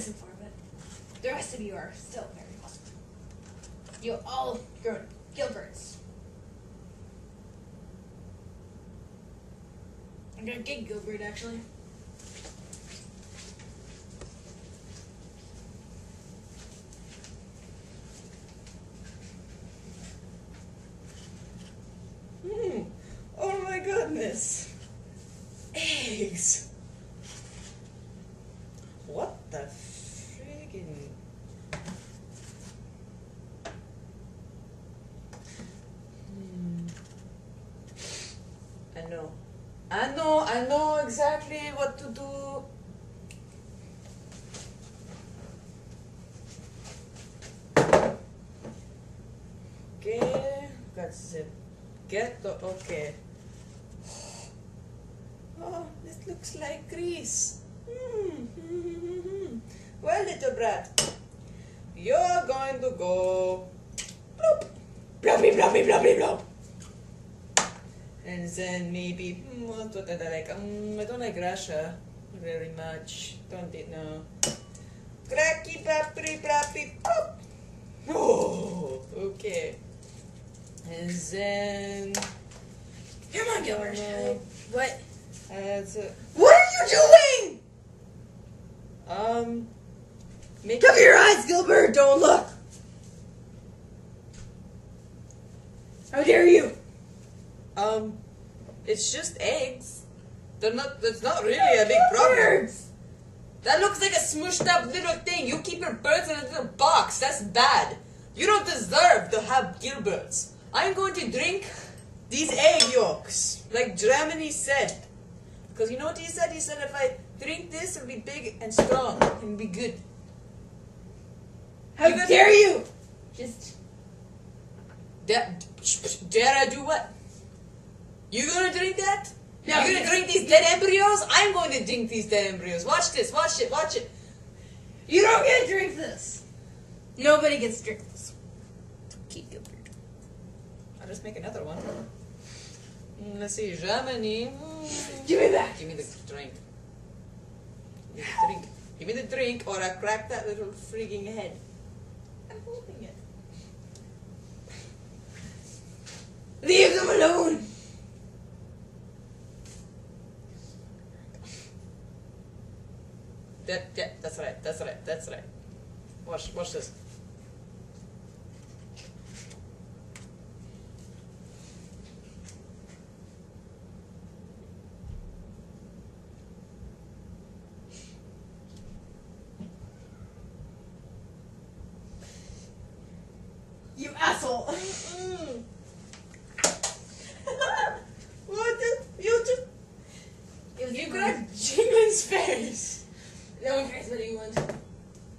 innocent part of it. The rest of you are still very awesome. You all grown Gilberts. I'm gonna get Gilbert actually. Oh my goodness. Eggs. What the friggin'... I know exactly what to do. Okay, that's it. Get the, okay. Oh, this looks like grease. Well, little brat, you're going to go bloop, bloppy, bloppy, bloppy, blop. And then maybe, what do I like? I don't like Russia very much. Don't it know? Cracky, bloppy, bloppy, plop. Oh, okay. And then, Come on, Gilbert. What? What are you doing? Make Cover your eyes, Gilbert. Don't look. How dare you? It's just eggs. That's not really a big problem. Birds. That looks like a smushed up little thing. You keep your birds in a little box. That's bad. You don't deserve to have Gilberts. I'm going to drink these egg yolks, like Germany said. Because you know what he said? He said if I drink this, it'll be big and strong and be good. How dare you? Just Dare I do what? You gonna drink that? No. You gonna drink these dead embryos? I'm going to drink these dead embryos. Watch this. Watch it. Watch it. you don't get to drink this. Nobody gets to drink this. Keep Gilbert. I'll just make another one. Let's see. Germany. Give me that. Give me the drink. Give me the drink. Give me the drink, or I crack that little freaking head. I'm holding it. Leave them alone. That's right. That's right. That's right. Watch this. You asshole.